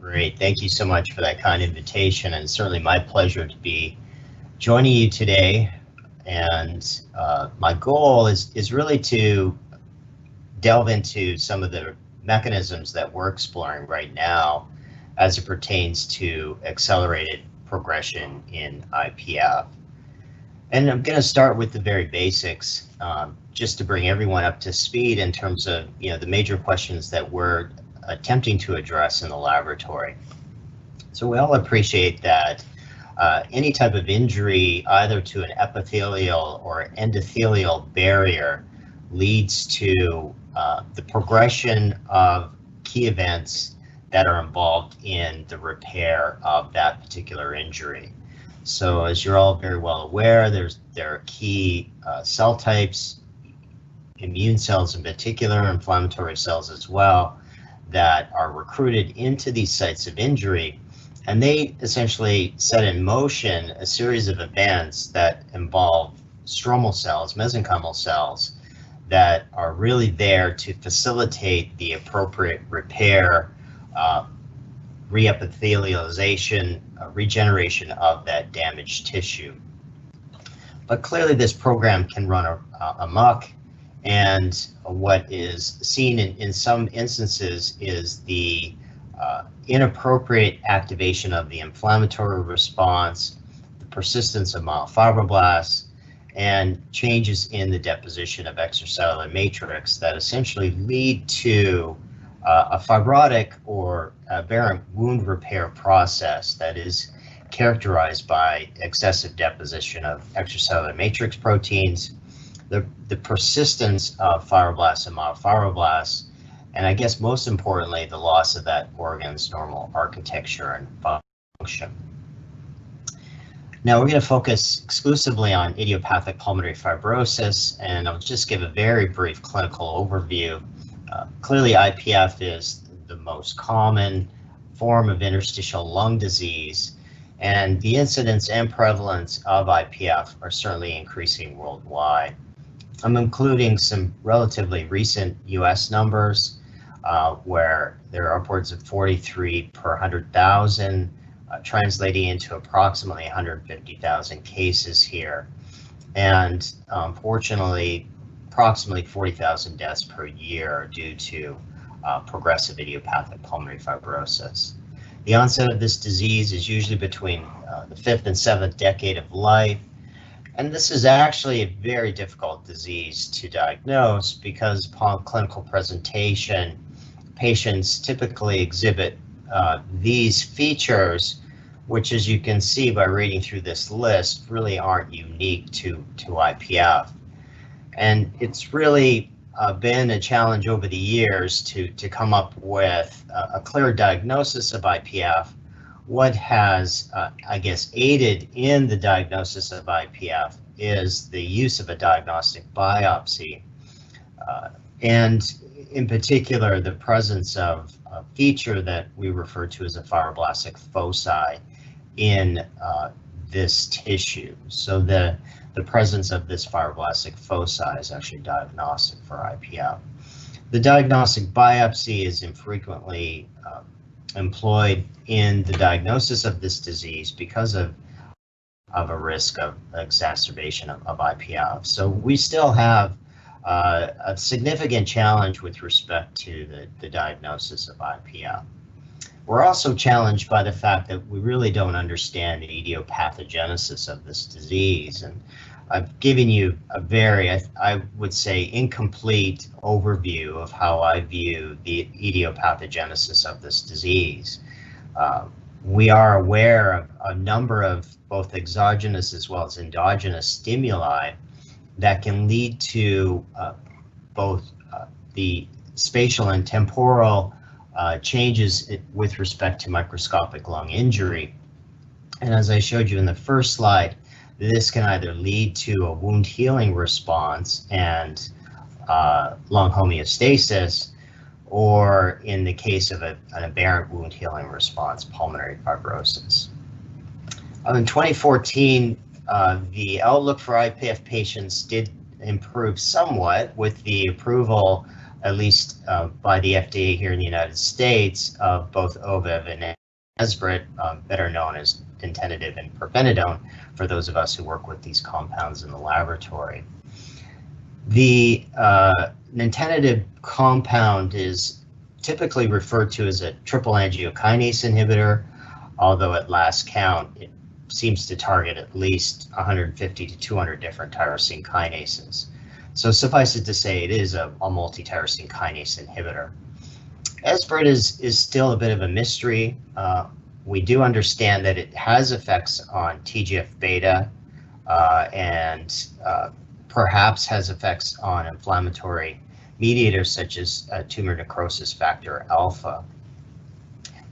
Great. Thank you so much for that kind invitation, and certainly my pleasure to be joining you today. And my goal is really to delve into some of the mechanisms that we're exploring right now as it pertains to accelerated progression in IPF. And I'm going to start with the very basics, just to bring everyone up to speed in terms of the major questions that we're attempting to address in the laboratory. So we all appreciate that any type of injury, either to an epithelial or endothelial barrier, leads to the progression of key events that are involved in the repair of that particular injury. So as you're all very well aware, there are key cell types, immune cells in particular, inflammatory cells as well, that are recruited into these sites of injury, and they essentially set in motion a series of events that involve stromal cells, mesenchymal cells, that are really there to facilitate the appropriate repair, reepithelialization, regeneration of that damaged tissue. But clearly this program can run amok, and what is seen in some instances is the inappropriate activation of the inflammatory response, the persistence of myofibroblasts, and changes in the deposition of extracellular matrix that essentially lead to a fibrotic or aberrant wound repair process that is characterized by excessive deposition of extracellular matrix proteins, the persistence of fibroblasts and myofibroblasts, and I guess most importantly, the loss of that organ's normal architecture and function. Now we're going to focus exclusively on idiopathic pulmonary fibrosis, and I'll just give a very brief clinical overview. Clearly, IPF is the most common form of interstitial lung disease, and the incidence and prevalence of IPF are certainly increasing worldwide. I'm including some relatively recent US numbers where there are upwards of 43 per 100,000, translating into approximately 150,000 cases here. And unfortunately, approximately 40,000 deaths per year due to progressive idiopathic pulmonary fibrosis. The onset of this disease is usually between the 5th and 7th decade of life, and this is actually a very difficult disease to diagnose because upon clinical presentation, patients typically exhibit these features, which, as you can see by reading through this list, really aren't unique to IPF. And it's really been a challenge over the years to come up with a clear diagnosis of IPF. What has, I guess, aided in the diagnosis of IPF is the use of a diagnostic biopsy, and in particular, the presence of a feature that we refer to as a fibroblastic foci in this tissue. So the presence of this fibroblastic foci is actually diagnostic for IPF. The diagnostic biopsy is infrequently employed in the diagnosis of this disease because of a risk of exacerbation of IPF. So we still have a significant challenge with respect to the diagnosis of IPF. We're also challenged by the fact that we really don't understand the etiopathogenesis of this disease. And I've given you a very, I would say, incomplete overview of how I view the etiopathogenesis of this disease. We are aware of a number of both exogenous as well as endogenous stimuli that can lead to both the spatial and temporal changes with respect to microscopic lung injury. And as I showed you in the first slide, this can either lead to a wound healing response and lung homeostasis, or in the case of an aberrant wound healing response, pulmonary fibrosis. In 2014, the outlook for IPF patients did improve somewhat with the approval at least by the FDA here in the United States, of both Oviv and Esbriet, better known as Nintedanib and pirfenidone, for those of us who work with these compounds in the laboratory. The Nintedanib compound is typically referred to as a triple angiokinase inhibitor, although at last count it seems to target at least 150 to 200 different tyrosine kinases. So suffice it to say, it is a multi-tyrosine kinase inhibitor. Esbriet is still a bit of a mystery. We do understand that it has effects on TGF-beta and perhaps has effects on inflammatory mediators such as tumor necrosis factor alpha.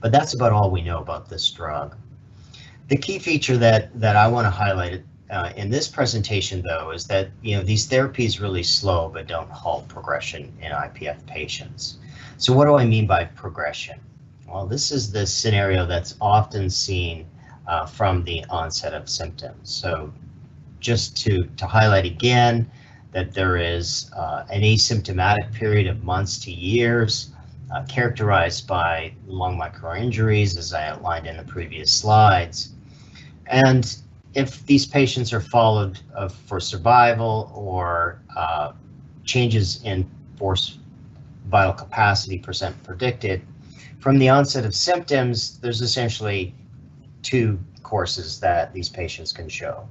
But that's about all we know about this drug. The key feature that I want to highlight in this presentation, though, is that these therapies really slow but don't halt progression in IPF patients. So what do I mean by progression? Well, this is the scenario that's often seen from the onset of symptoms. So just to highlight again that there is an asymptomatic period of months to years characterized by lung microinjuries, as I outlined in the previous slides. And if these patients are followed for survival or changes in forced vital capacity percent predicted, from the onset of symptoms, there's essentially two courses that these patients can show,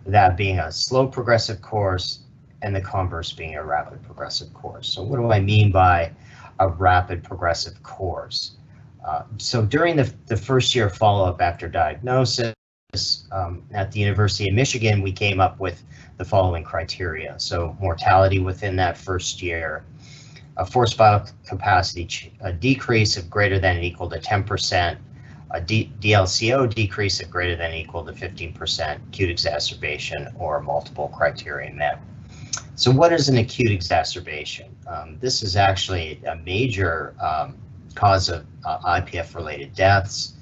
that being a slow progressive course and the converse being a rapid progressive course. So what do I mean by a rapid progressive course? So during the first year follow-up after diagnosis, at the University of Michigan, we came up with the following criteria. So mortality within that first year, a forced vital capacity decrease of greater than or equal to 10%, a DLCO decrease of greater than or equal to 15%, acute exacerbation, or multiple criteria met. So what is an acute exacerbation? This is actually a major cause of IPF-related deaths.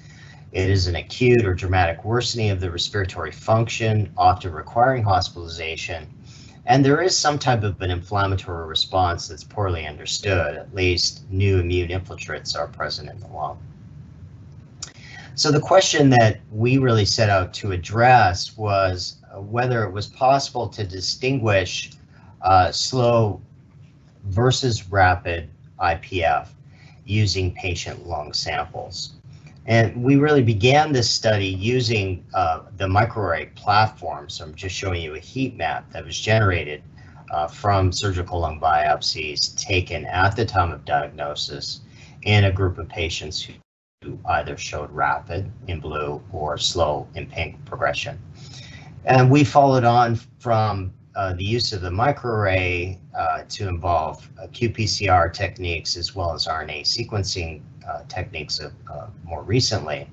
It is an acute or dramatic worsening of the respiratory function, often requiring hospitalization. And there is some type of an inflammatory response that's poorly understood. At least new immune infiltrates are present in the lung. So the question that we really set out to address was whether it was possible to distinguish slow versus rapid IPF using patient lung samples. And we really began this study using the microarray platform. So I'm just showing you a heat map that was generated from surgical lung biopsies taken at the time of diagnosis in a group of patients who either showed rapid in blue or slow in pink progression. And we followed on from the use of the microarray to involve qPCR techniques as well as RNA sequencing techniques more recently.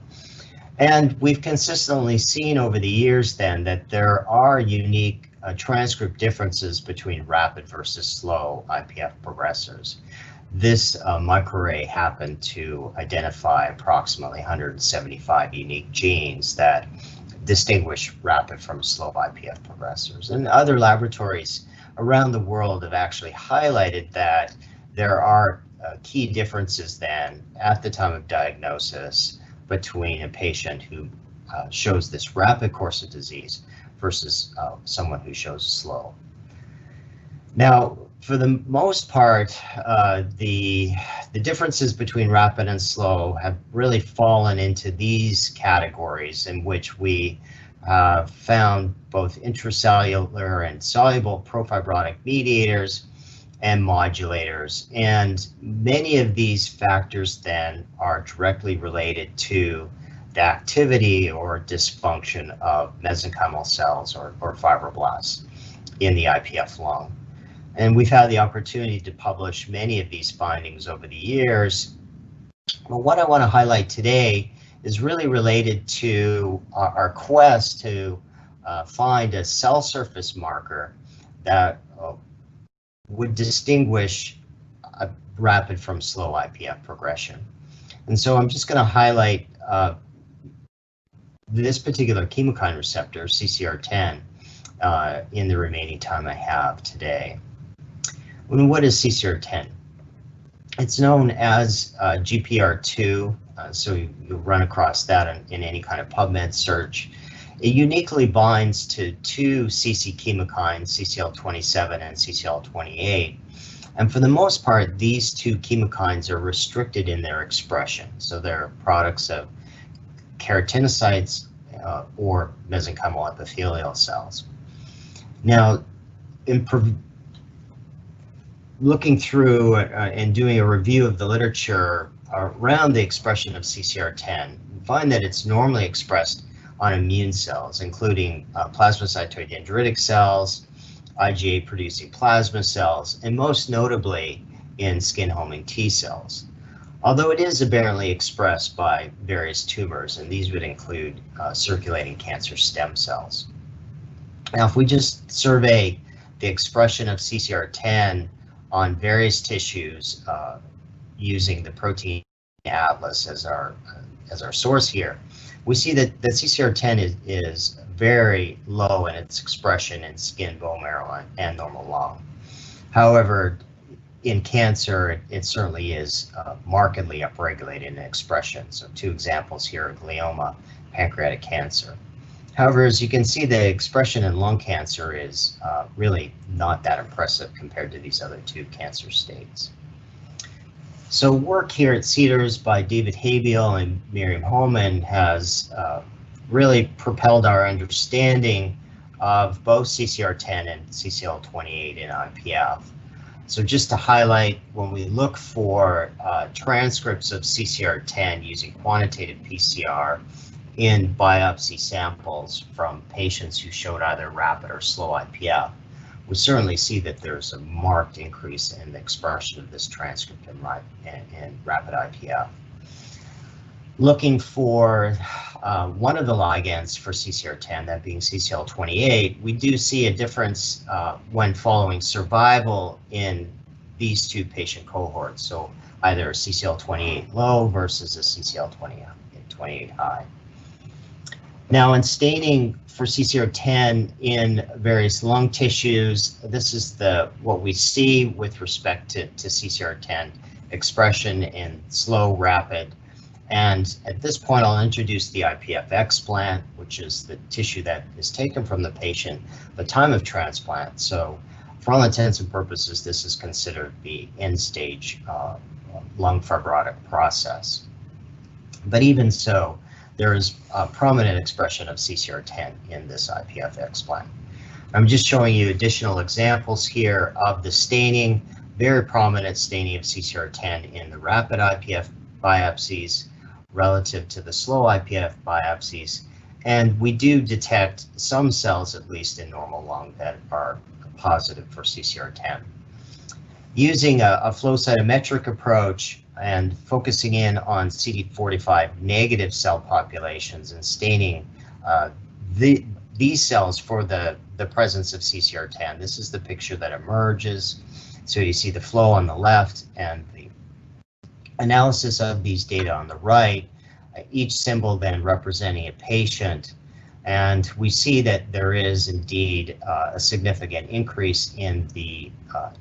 And we've consistently seen over the years then that there are unique transcript differences between rapid versus slow IPF progressors. This microarray happened to identify approximately 175 unique genes that distinguish rapid from slow IPF progressors. And other laboratories around the world have actually highlighted that there are key differences then at the time of diagnosis between a patient who shows this rapid course of disease versus someone who shows slow. Now, for the most part, the differences between rapid and slow have really fallen into these categories in which we found both intracellular and soluble profibrotic mediators and modulators. And many of these factors then are directly related to the activity or dysfunction of mesenchymal cells or fibroblasts in the IPF lung. And we've had the opportunity to publish many of these findings over the years. Well, what I want to highlight today is really related to our quest to find a cell surface marker that would distinguish a rapid from slow IPF progression. And so I'm just going to highlight this particular chemokine receptor, CCR10, in the remaining time I have today. And what is CCR10? It's known as GPR2, so you run across that in any kind of PubMed search. It uniquely binds to two CC chemokines, CCL27 and CCL28. And for the most part, these two chemokines are restricted in their expression. So they're products of keratinocytes or mesenchymal epithelial cells. Now, in looking through and doing a review of the literature around the expression of CCR10, we find that it's normally expressed on immune cells, including plasmacytoid dendritic cells, IgA-producing plasma cells, and most notably in skin-homing T cells. Although it is aberrantly expressed by various tumors, and these would include circulating cancer stem cells. Now, if we just survey the expression of CCR10 on various tissues using the protein atlas as our source here, we see that the CCR10 is very low in its expression in skin, bone marrow, and normal lung. However, in cancer, it certainly is markedly upregulated in expression. So two examples here, glioma, pancreatic cancer. However, as you can see, the expression in lung cancer is really not that impressive compared to these other two cancer states. So work here at Cedars by David Habiel and Miriam Holman has really propelled our understanding of both CCR10 and CCL28 in IPF. So just to highlight, when we look for transcripts of CCR10 using quantitative PCR in biopsy samples from patients who showed either rapid or slow IPF, we certainly see that there's a marked increase in the expression of this transcript in rapid IPF. Looking for one of the ligands for CCR10, that being CCL28, we do see a difference when following survival in these two patient cohorts. So either a CCL28 low versus a CCL28 high. Now, in staining for CCR10 in various lung tissues, this is what we see with respect to CCR10 expression in slow, rapid. And at this point, I'll introduce the IPF explant, which is the tissue that is taken from the patient at the time of transplant. So for all intents and purposes, this is considered the end-stage lung fibrotic process. But even so, there is a prominent expression of CCR10 in this IPF explant. I'm just showing you additional examples here of the staining, very prominent staining of CCR10 in the rapid IPF biopsies relative to the slow IPF biopsies. And we do detect some cells, at least in normal lung, that are positive for CCR10. Using a flow cytometric approach and focusing in on CD45 negative cell populations and staining these cells for the presence of CCR10. This is the picture that emerges. So you see the flow on the left and the analysis of these data on the right, each symbol then representing a patient. And we see that there is indeed a significant increase in the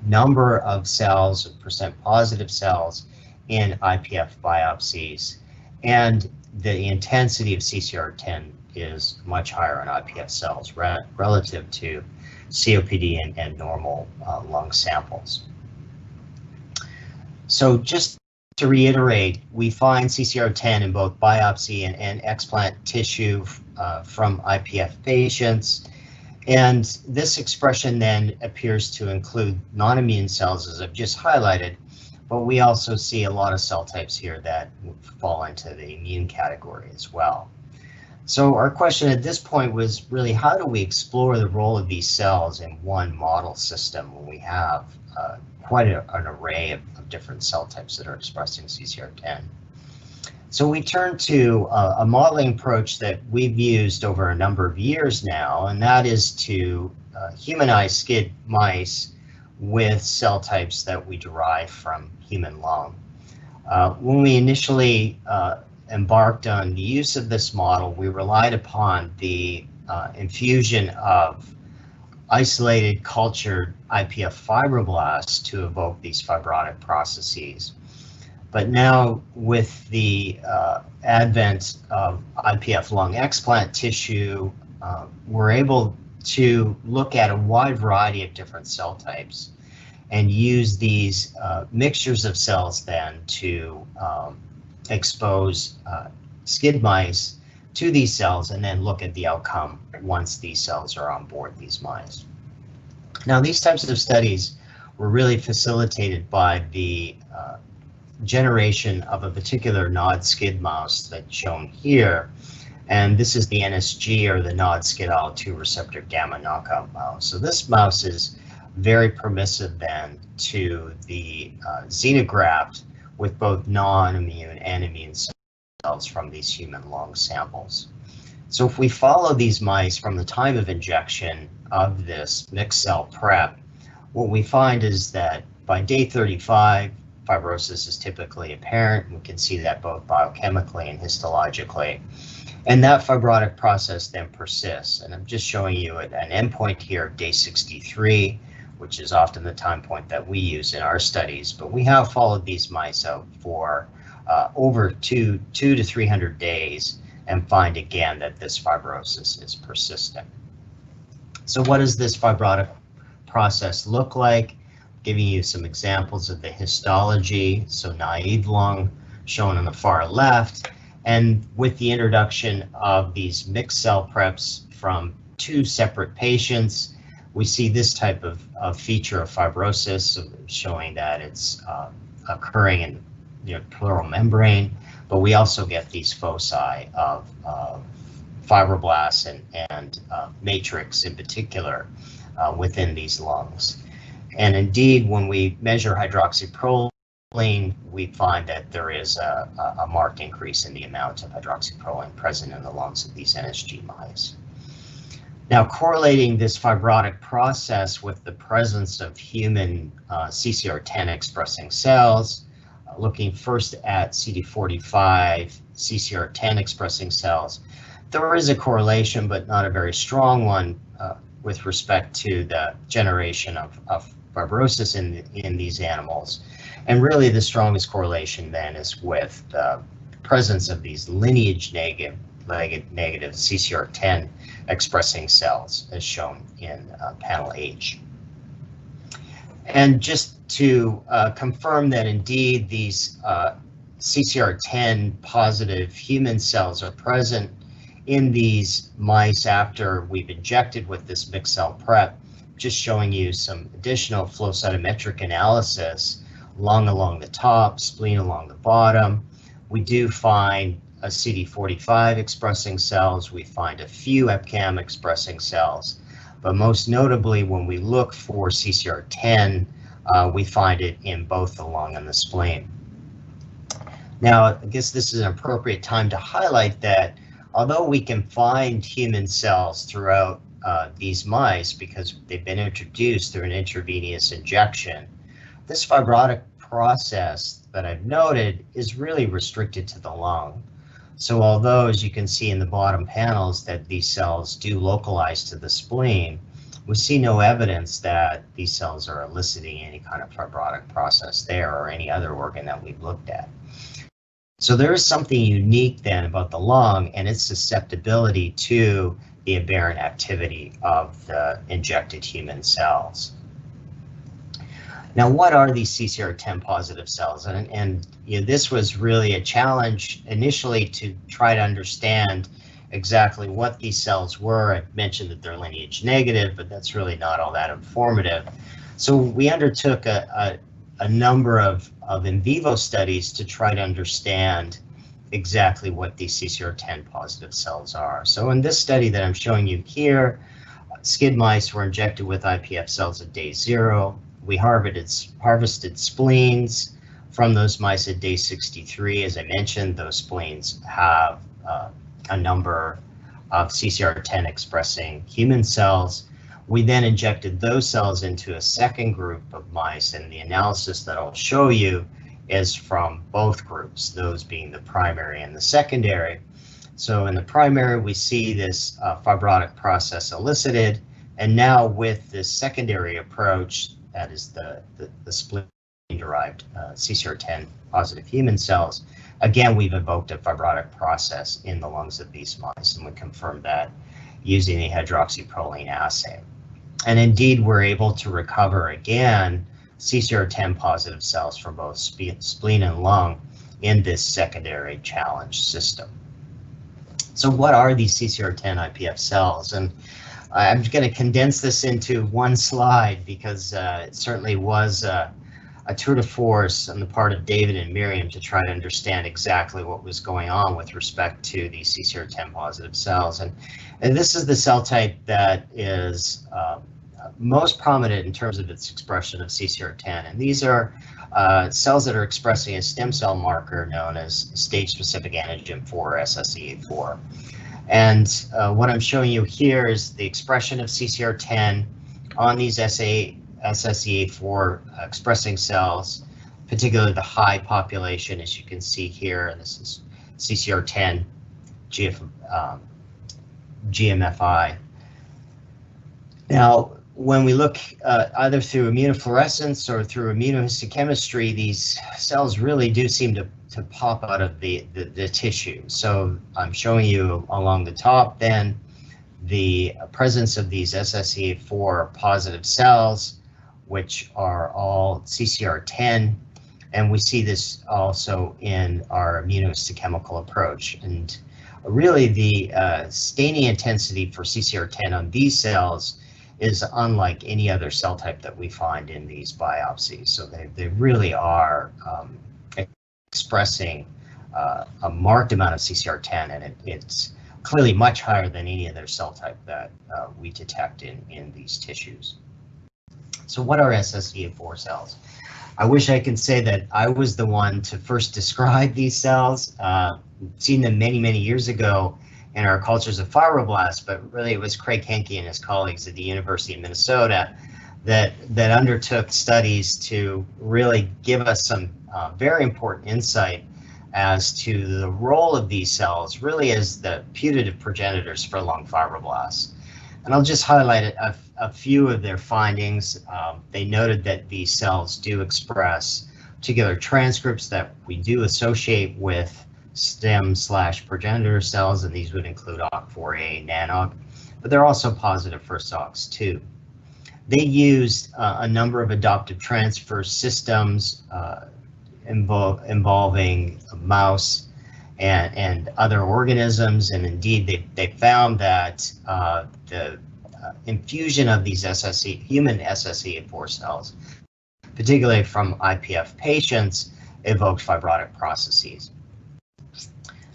number of cells, percent positive cells, in IPF biopsies, and the intensity of CCR10 is much higher in IPF cells relative to COPD and normal lung samples. So just to reiterate, we find CCR10 in both biopsy and explant tissue from IPF patients, and this expression then appears to include non-immune cells, as I've just highlighted. But we also see a lot of cell types here that fall into the immune category as well. So our question at this point was really, how do we explore the role of these cells in one model system when we have quite an array of different cell types that are expressing CCR10? So we turn to a modeling approach that we've used over a number of years now, and that is to humanize SCID mice with cell types that we derive from human lung. When we initially embarked on the use of this model, we relied upon the infusion of isolated cultured IPF fibroblasts to evoke these fibrotic processes. But now with the advent of IPF lung explant tissue, we're able to look at a wide variety of different cell types and use these mixtures of cells then to expose SCID mice to these cells and then look at the outcome once these cells are on board these mice. Now, these types of studies were really facilitated by the generation of a particular NOD-SCID mouse that's shown here, and this is the NSG, or the NOD-SCID IL-2 receptor gamma knockout mouse. So this mouse is very permissive then to the xenograft with both non-immune and immune cells from these human lung samples. So if we follow these mice from the time of injection of this mixed cell prep, what we find is that by day 35, fibrosis is typically apparent. We can see that both biochemically and histologically. And that fibrotic process then persists. And I'm just showing you an endpoint here, day 63, which is often the time point that we use in our studies. But we have followed these mice out for over 200 to 300 days and find again that this fibrosis is persistent. So what does this fibrotic process look like? Giving you some examples of the histology. So naive lung shown on the far left, and with the introduction of these mixed cell preps from 2 separate patients, we see this type of feature of fibrosis, so showing that it's occurring in the pleural membrane, but we also get these foci of fibroblasts and matrix in particular within these lungs. And indeed, when we measure hydroxyproline, we find that there is a marked increase in the amount of hydroxyproline present in the lungs of these NSG mice. Now, correlating this fibrotic process with the presence of human CCR10 expressing cells, looking first at CD45 CCR10 expressing cells, there is a correlation, but not a very strong one, with respect to the generation of fibrosis in these animals. And really the strongest correlation then is with the presence of these lineage negative CCR10 expressing cells, as shown in panel H. And just to confirm that indeed these CCR10 positive human cells are present in these mice after we've injected with this mixed cell prep, just showing you some additional flow cytometric analysis, lung along the top, spleen along the bottom. We do find a CD45 expressing cells, we find a few EpCAM expressing cells, but most notably when we look for CCR10, we find it in both the lung and the spleen. Now, I guess this is an appropriate time to highlight that although we can find human cells throughout these mice because they've been introduced through an intravenous injection, this fibrotic process that I've noted is really restricted to the lung. So although, as you can see in the bottom panels, that these cells do localize to the spleen, we see no evidence that these cells are eliciting any kind of fibrotic process there or any other organ that we've looked at. So there is something unique then about the lung and its susceptibility to the aberrant activity of the injected human cells. Now, what are these CCR10 positive cells? And you know, this was really a challenge initially to try to understand exactly what these cells were. I mentioned that they're lineage negative, but that's really not all that informative. So we undertook a number of in vivo studies to try to understand exactly what these CCR10 positive cells are. So in this study that I'm showing you here, SCID mice were injected with IPF cells at day 0. We harvested spleens from those mice at day 63. As I mentioned, those spleens have a number of CCR10 expressing human cells. We then injected those cells into a second group of mice, and the analysis that I'll show you is from both groups, those being the primary and the secondary. So in the primary, we see this fibrotic process elicited, and now with this secondary approach, that is the spleen derived CCR10 positive human cells. Again, we've invoked a fibrotic process in the lungs of these mice, and we confirmed that using the hydroxyproline assay. And indeed, we're able to recover again CCR10 positive cells from both spleen and lung in this secondary challenge system. So what are these CCR10 IPF cells? And I'm going to condense this into one slide because it certainly was a tour de force on the part of David and Miriam to try to understand exactly what was going on with respect to these CCR10 positive cells. And this is the cell type that is most prominent in terms of its expression of CCR10. And these are cells that are expressing a stem cell marker known as Stage Specific Antigen 4, SSEA4. And what I'm showing you here is the expression of CCR10 on these SSEA4 expressing cells, particularly the high population, as you can see here. And this is CCR10, GMFI. Now, when we look either through immunofluorescence or through immunohistochemistry, these cells really do seem to pop out of the tissue. So I'm showing you along the top then the presence of these SSEA4 positive cells, which are all CCR10, and we see this also in our immunohistochemical approach. And really the staining intensity for CCR10 on these cells is unlike any other cell type that we find in these biopsies. So they really are expressing a marked amount of CCR10, and it's clearly much higher than any other cell type that we detect in these tissues. So what are SSEA4 cells? I wish I could say that I was the one to first describe these cells. Seen them many, many years ago in our cultures of fibroblasts, but really it was Craig Henke and his colleagues at the University of Minnesota that undertook studies to really give us some very important insight as to the role of these cells really as the putative progenitors for lung fibroblasts. And I'll just highlight a few of their findings. They noted that these cells do express particular transcripts that we do associate with stem/progenitor cells, and these would include OCT4A, NANOG, but they're also positive for SOX2. They used a number of adoptive transfer systems involving mouse and other organisms, and indeed they found that the infusion of these human SSEA4 cells, particularly from IPF patients, evoked fibrotic processes.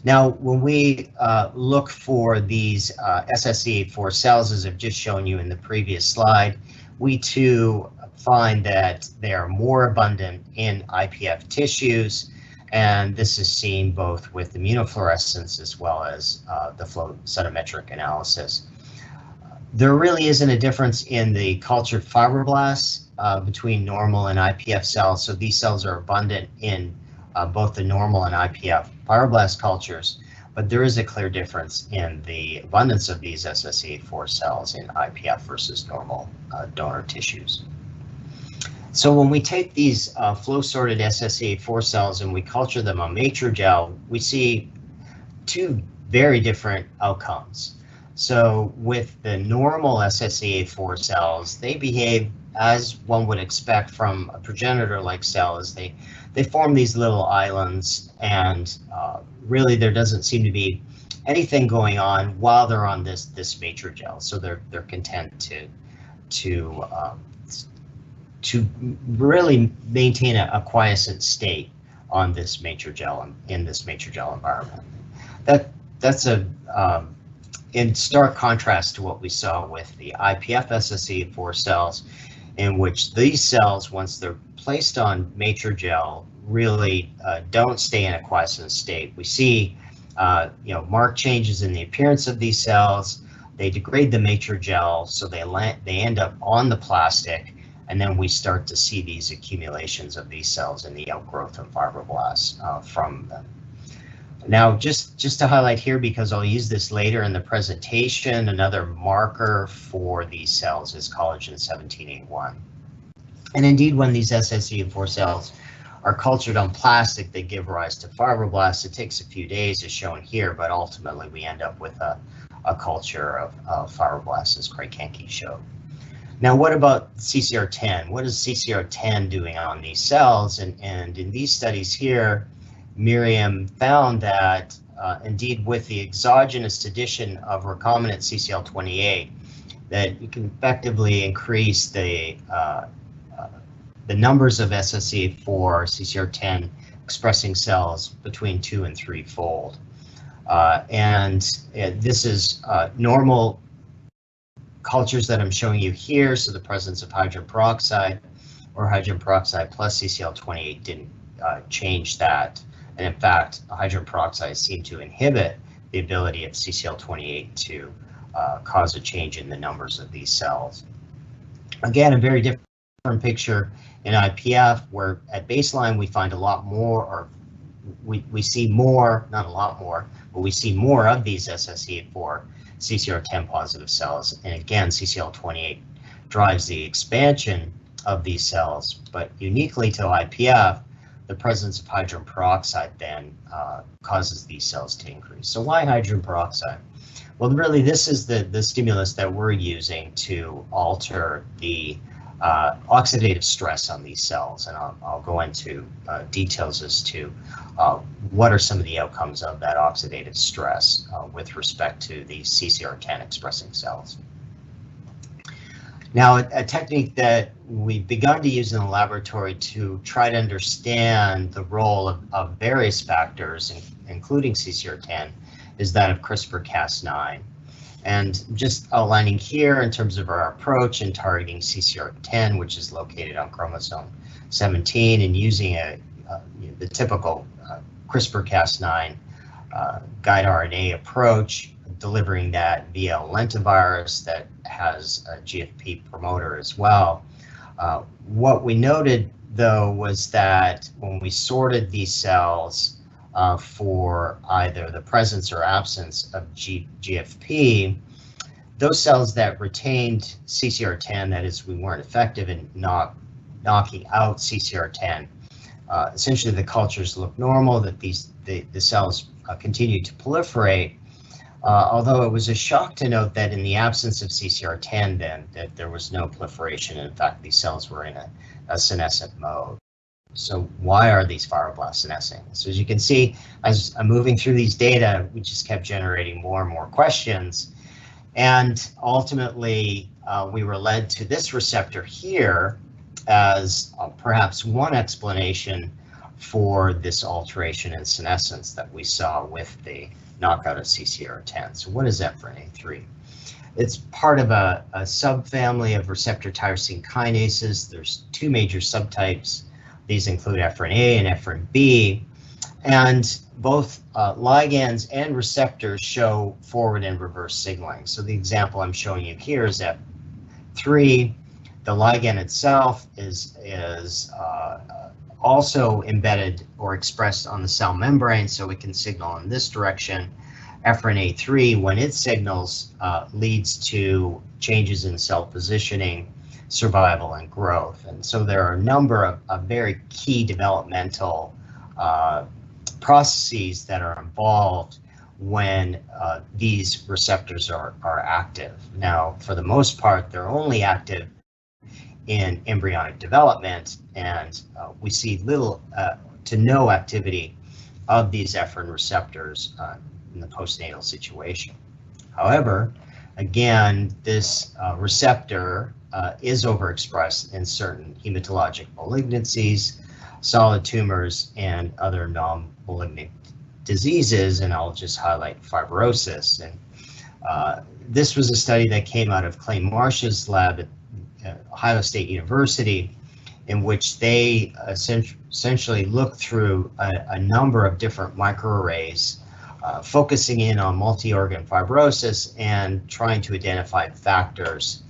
Now, when we look for these SSEA4 cells, as I've just shown you in the previous slide, we too find that they are more abundant in IPF tissues, and this is seen both with immunofluorescence as well as the flow cytometric analysis. There really isn't a difference in the cultured fibroblasts between normal and IPF cells, so these cells are abundant in both the normal and IPF fibroblast cultures, but there is a clear difference in the abundance of these SSEA4 cells in IPF versus normal donor tissues. So when we take these flow-sorted SSEA4 cells and we culture them on Matrigel, we see two very different outcomes. So with the normal SSEA4 cells, they behave as one would expect from a progenitor-like cell, as they form these little islands, and really there doesn't seem to be anything going on while they're on this Matrigel. So they're content to really maintain a quiescent state on this Matrigel, in this Matrigel environment. That's in stark contrast to what we saw with the IPF SSEA4 cells, in which these cells, once they're placed on Matrigel, really don't stay in a quiescent state. We see marked changes in the appearance of these cells. They degrade the Matrigel, so they end up on the plastic, and then we start to see these accumulations of these cells in the outgrowth of fibroblasts from them. Now, just to highlight here, because I'll use this later in the presentation, another marker for these cells is collagen 17A1. And indeed, when these SSEA4 cells are cultured on plastic, they give rise to fibroblasts. It takes a few days, as shown here, but ultimately we end up with a culture of fibroblasts, as Craig Henke showed. Now, what about CCR10? What is CCR10 doing on these cells? And in these studies here, Miriam found that indeed with the exogenous addition of recombinant CCL28, that you can effectively increase the numbers of SSEA4 CCR10 expressing cells between 2 and 3-fold. This is normal cultures that I'm showing you here, so the presence of hydrogen peroxide or hydrogen peroxide plus CCL28 didn't change that. And in fact, hydrogen peroxide seemed to inhibit the ability of CCL28 to cause a change in the numbers of these cells. Again, a very different picture in IPF, where at baseline we find a lot more, or we see more, not a lot more, but we see more of these SSEA4 CCR10 positive cells. And again, CCL28 drives the expansion of these cells, but uniquely to IPF, the presence of hydrogen peroxide then causes these cells to increase. So why hydrogen peroxide? Well, really, this is the stimulus that we're using to alter the oxidative stress on these cells, and I'll go into details as to what are some of the outcomes of that oxidative stress with respect to these CCR10 expressing cells. Now, a technique that we've begun to use in the laboratory to try to understand the role of various factors, including CCR10, is that of CRISPR-Cas9. And just outlining here in terms of our approach in targeting CCR10, which is located on chromosome 17, and using the typical CRISPR-Cas9 guide RNA approach, delivering that via a lentivirus that has a GFP promoter as well. What we noted, though, was that when we sorted these cells for either the presence or absence of GFP, those cells that retained CCR10, that is, we weren't effective in knocking out CCR10, essentially the cultures look normal, that the cells continue to proliferate, although it was a shock to note that in the absence of CCR10 then, that there was no proliferation. In fact, these cells were in a senescent mode. So why are these fibroblasts senescing? So as you can see, as I'm moving through these data, we just kept generating more and more questions. And ultimately, we were led to this receptor here as perhaps one explanation for this alteration in senescence that we saw with the knockout of CCR10. So what is EphA3? It's part of a subfamily of receptor tyrosine kinases. There's two major subtypes. These include EphA and EphA, and both ligands and receptors show forward and reverse signaling. So the example I'm showing you here is EphA3. The ligand itself is also embedded or expressed on the cell membrane, so it can signal in this direction. EphA3, when it signals, leads to changes in cell positioning, survival, and growth. And so there are a number of very key developmental processes that are involved when these receptors are active. Now, for the most part, they're only active in embryonic development, and we see little to no activity of these EphA receptors in the postnatal situation. However, again, this receptor is overexpressed in certain hematologic malignancies, solid tumors, and other non-malignant diseases, and I'll just highlight fibrosis. And this was a study that came out of Clay Marsh's lab at Ohio State University, in which they essentially looked through a number of different microarrays, focusing in on multi-organ fibrosis and trying to identify factors,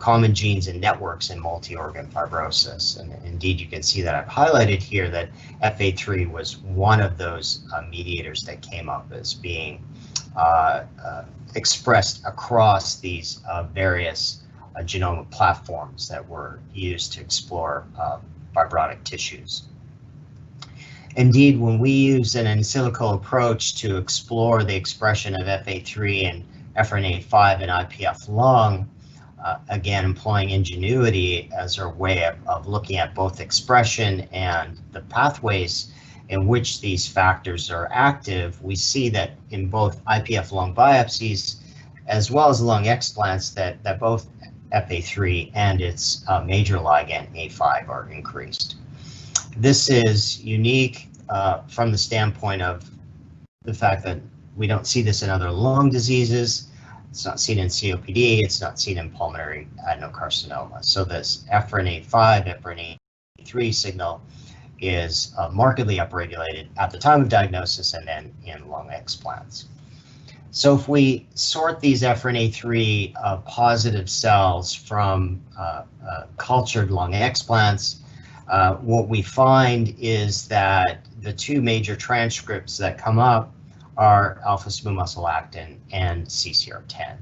common genes and networks in multi-organ fibrosis. And indeed, you can see that I've highlighted here that EphA3 was one of those mediators that came up as being expressed across these various genomic platforms that were used to explore fibrotic tissues. Indeed, when we use an in silico approach to explore the expression of EphA3 and EphA3 in IPF lung, again employing ingenuity as our way of looking at both expression and the pathways in which these factors are active, we see that in both IPF lung biopsies as well as lung explants that both EphA3 and its major ligand A5 are increased. This is unique from the standpoint of the fact that we don't see this in other lung diseases. It's not seen in COPD, it's not seen in pulmonary adenocarcinoma. So this EphA3, EphA3 signal is markedly upregulated at the time of diagnosis and then in lung explants. So if we sort these EphA3 positive cells from cultured lung explants, what we find is that the two major transcripts that come up are alpha smooth muscle actin and CCR10.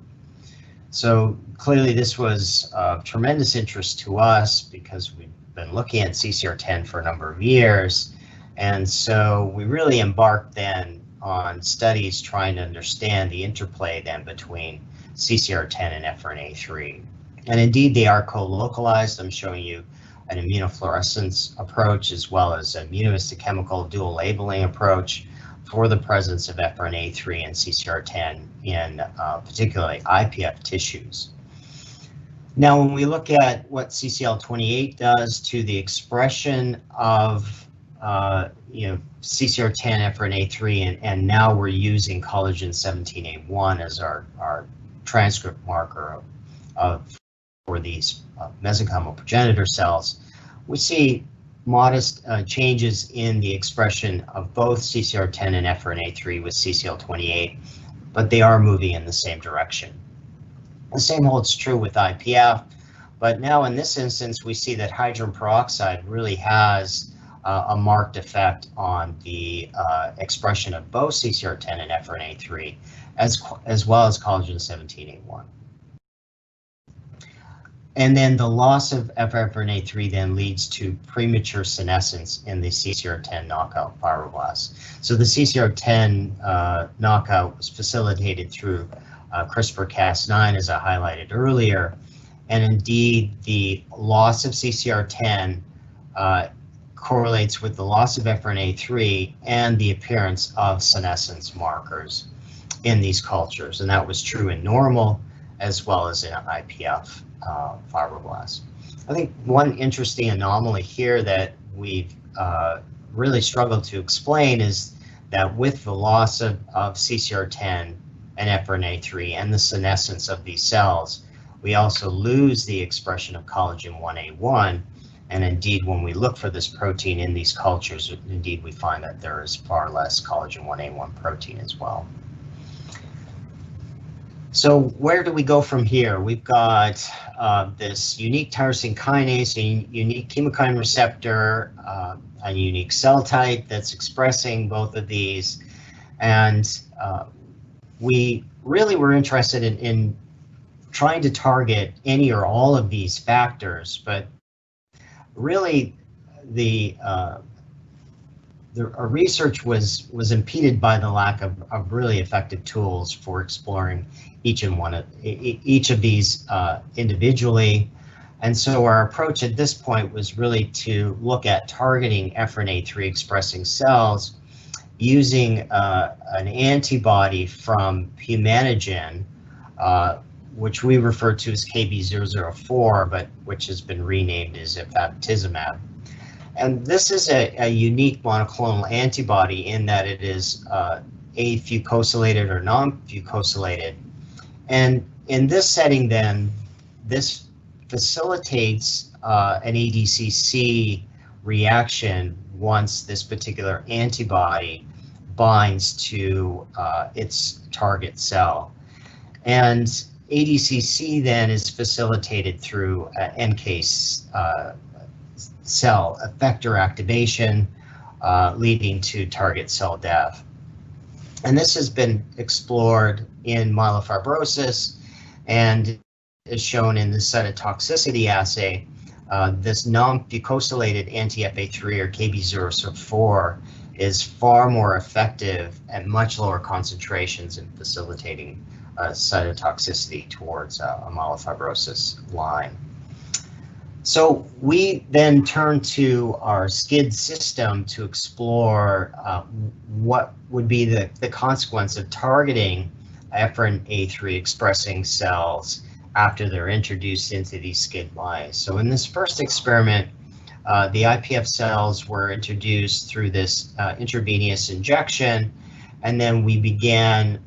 So clearly this was of tremendous interest to us because we've been looking at CCR10 for a number of years. And so we really embarked then on studies trying to understand the interplay then between CCR10 and EphA3. And indeed they are co-localized. I'm showing you an immunofluorescence approach as well as an immunohistochemical dual labeling approach for the presence of EphA3 and CCR10 in particularly IPF tissues. Now, when we look at what CCL28 does to the expression of CCR10, EphA3, and now we're using collagen 17A1 as our transcript marker for these mesenchymal progenitor cells, we see modest changes in the expression of both CCR10 and EphA3 with CCL28, but they are moving in the same direction. The same holds true with IPF, but now in this instance, we see that hydrogen peroxide really has a marked effect on the expression of both CCR10 and EphA3, as well as collagen 17A1. And then the loss of EphA3 then leads to premature senescence in the CCR10 knockout fibroblasts. So the CCR10 knockout was facilitated through CRISPR-Cas9, as I highlighted earlier. And indeed, the loss of CCR10 correlates with the loss of EphA3 and the appearance of senescence markers in these cultures. And that was true in normal as well as in IPF fibroblasts. I think one interesting anomaly here that we've really struggled to explain is that with the loss of CCR10 and EphA3 and the senescence of these cells, we also lose the expression of collagen 1A1. And indeed, when we look for this protein in these cultures, indeed we find that there is far less collagen 1A1 protein as well. So where do we go from here? We've got this unique tyrosine kinase, a unique chemokine receptor, a unique cell type that's expressing both of these. And we really were interested in trying to target any or all of these factors, but really our research was impeded by the lack of really effective tools for exploring each of these individually. And so our approach at this point was really to look at targeting EphA3 expressing cells using an antibody from Humanigen, which we refer to as KB004, but which has been renamed as ifaptizumab. And this is a unique monoclonal antibody in that it is afucosylated or non-fucosylated. And in this setting then, this facilitates an ADCC reaction once this particular antibody binds to its target cell. And ADCC then is facilitated through NK cell effector activation, leading to target cell death. And this has been explored in myelofibrosis and is shown in the cytotoxicity assay. This non-fucosylated anti-EphA3 or KB004 is far more effective at much lower concentrations in facilitating cytotoxicity towards a myelofibrosis line. So we then turn to our SCID system to explore what would be the consequence of targeting EphA3 expressing cells after they're introduced into these SCID mice. So in this first experiment, the IPF cells were introduced through this intravenous injection, and then we began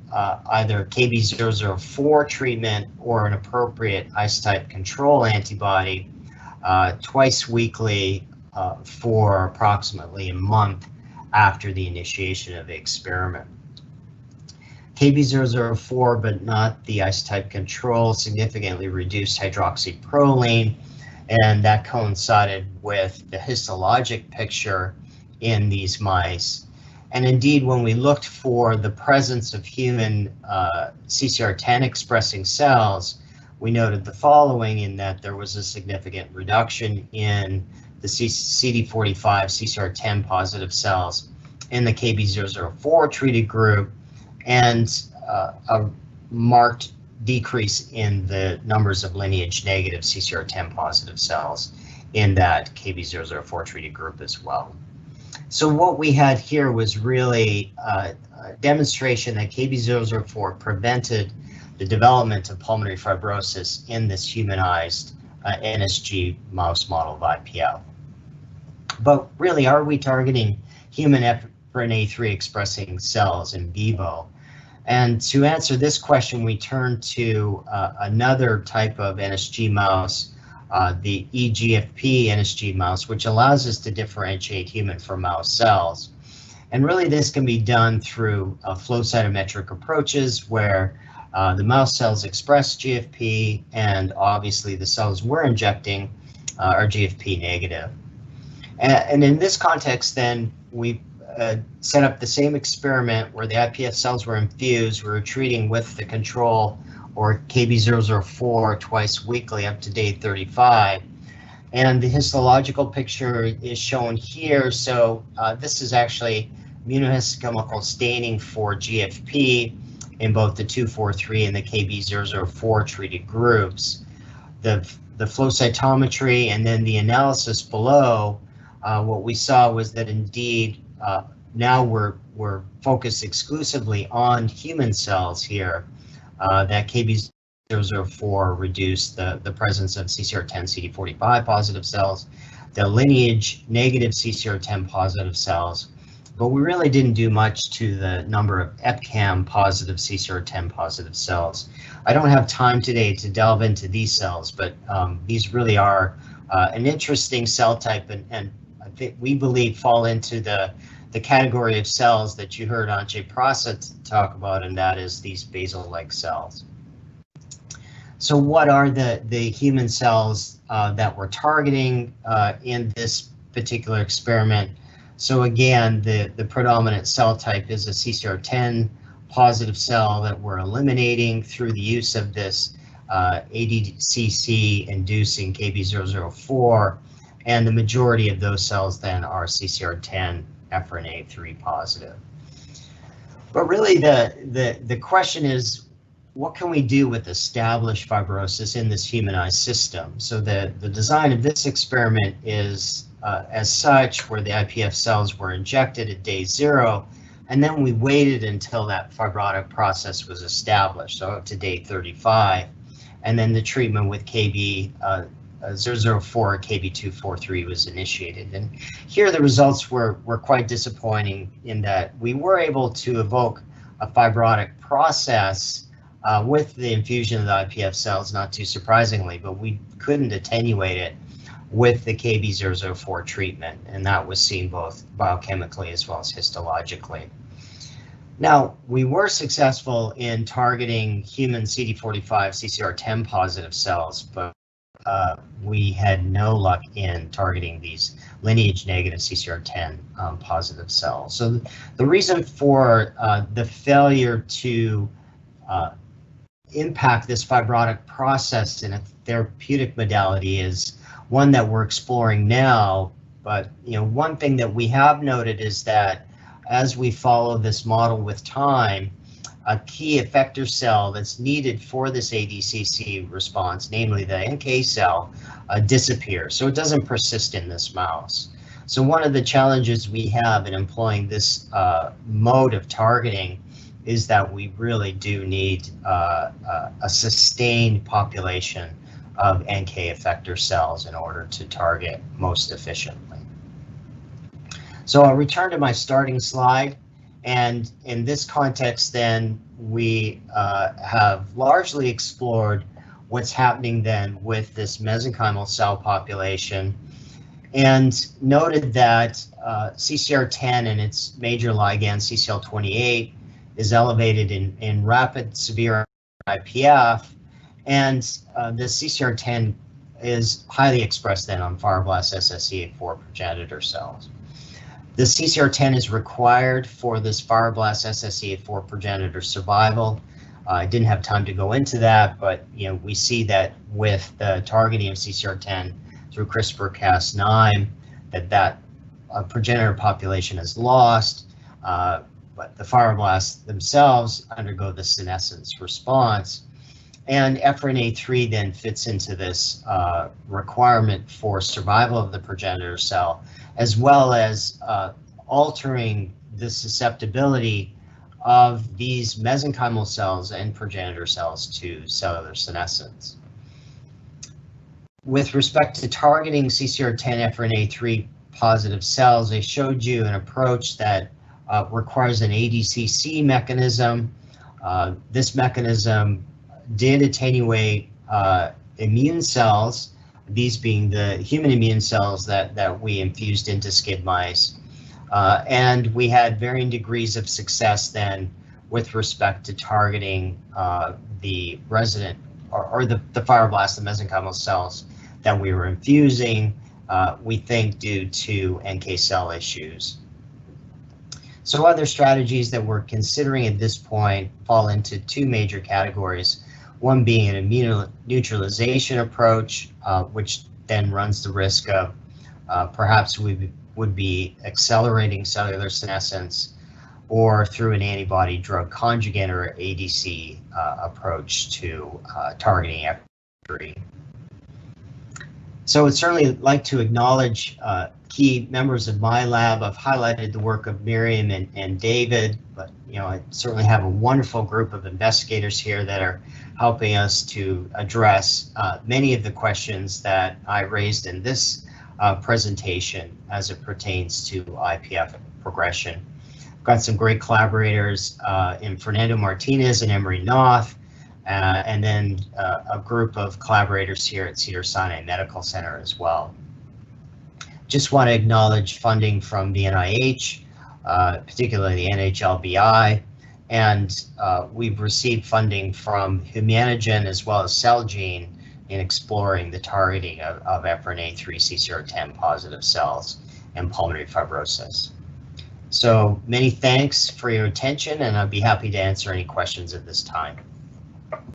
either KB004 treatment or an appropriate isotype control antibody twice weekly for approximately a month after the initiation of the experiment. KB004, but not the isotype control, significantly reduced hydroxyproline, and that coincided with the histologic picture in these mice. And indeed, when we looked for the presence of human CCR10 expressing cells, we noted the following, in that there was a significant reduction in the CD45 CCR10 positive cells in the KB004 treated group, and a marked decrease in the numbers of lineage negative CCR10 positive cells in that KB004 treated group as well. So what we had here was really a demonstration that KB004 prevented the development of pulmonary fibrosis in this humanized NSG mouse model of IPF. But really, are we targeting human EphA3 expressing cells in vivo? And to answer this question, we turn to another type of NSG mouse, the EGFP NSG mouse, which allows us to differentiate human from mouse cells. And really, this can be done through flow cytometric approaches where the mouse cells express GFP, and obviously the cells we're injecting are GFP negative. And in this context, then, we set up the same experiment where the IPF cells were infused. We were treating with the control, or KB004, twice weekly up to day 35. And the histological picture is shown here. So this is actually immunohistochemical staining for GFP in both the 243 and the KB004 treated groups. The flow cytometry and then the analysis below, what we saw was that indeed now we're focused exclusively on human cells here. That KB004 reduced the presence of CCR10 CD45 positive cells, the lineage negative CCR10 positive cells, but we really didn't do much to the number of EpCAM positive CCR10 positive cells. I don't have time today to delve into these cells, but these really are an interesting cell type, and I think we believe fall into the category of cells that you heard Anche Prasa talk about, and that is these basal-like cells. So what are the human cells that we're targeting in this particular experiment? So again, the predominant cell type is a CCR10 positive cell that we're eliminating through the use of this ADCC inducing KB004, and the majority of those cells then are CCR10 EphA3 positive. But really the question is, what can we do with established fibrosis in this humanized system? So the design of this experiment is as such, where the IPF cells were injected at day 0, and then we waited until that fibrotic process was established, so up to day 35, and then the treatment with KB004 KB243 was initiated. And here the results were quite disappointing in that we were able to evoke a fibrotic process with the infusion of the IPF cells, not too surprisingly, but we couldn't attenuate it with the KB004 treatment, and that was seen both biochemically as well as histologically. Now, we were successful in targeting human CD45 CCR10 positive cells, but we had no luck in targeting these lineage negative CCR10 positive cells. So the reason for the failure to impact this fibrotic process in a therapeutic modality is one that we're exploring now. But one thing that we have noted is that as we follow this model with time, a key effector cell that's needed for this ADCC response, namely the NK cell, disappears. So it doesn't persist in this mouse. So one of the challenges we have in employing this mode of targeting is that we really do need a sustained population of NK effector cells in order to target most efficiently. So I'll return to my starting slide, and in this context then we have largely explored what's happening then with this mesenchymal cell population, and noted that CCR10 and its major ligand CCL28 is elevated in rapid severe IPF, and the CCR10 is highly expressed then on fibroblasts SSEA4 progenitor cells. The CCR10 is required for this fibroblast SSEA4 progenitor survival. I didn't have time to go into that, but we see that with the targeting of CCR10 through CRISPR-Cas9, that progenitor population is lost, but the fibroblasts themselves undergo the senescence response. And EphA3 then fits into this requirement for survival of the progenitor cell, as well as altering the susceptibility of these mesenchymal cells and progenitor cells to cellular senescence. With respect to targeting CCR10 EphA3 positive cells, I showed you an approach that requires an ADCC mechanism. This mechanism did attenuate immune cells, these being the human immune cells that we infused into SCID mice. And we had varying degrees of success then with respect to targeting the resident or the fibroblasts, the mesenchymal cells that we were infusing, we think due to NK cell issues. So other strategies that we're considering at this point fall into two major categories, one being an immunoneutralization approach, which then runs the risk of perhaps we would be accelerating cellular senescence, or through an antibody drug conjugate or ADC approach to targeting EphA3. So I'd certainly like to acknowledge key members of my lab. I've highlighted the work of Miriam and David, but I certainly have a wonderful group of investigators here that are helping us to address many of the questions that I raised in this presentation as it pertains to IPF progression. I've got some great collaborators in Fernando Martinez and Emery Knopf, and then a group of collaborators here at Cedars Sinai Medical Center as well. Just want to acknowledge funding from the NIH, particularly the NHLBI, and we've received funding from Humanized as well as Celgene in exploring the targeting of EphA3 CCR10 positive cells and pulmonary fibrosis. So many thanks for your attention, and I'd be happy to answer any questions at this time.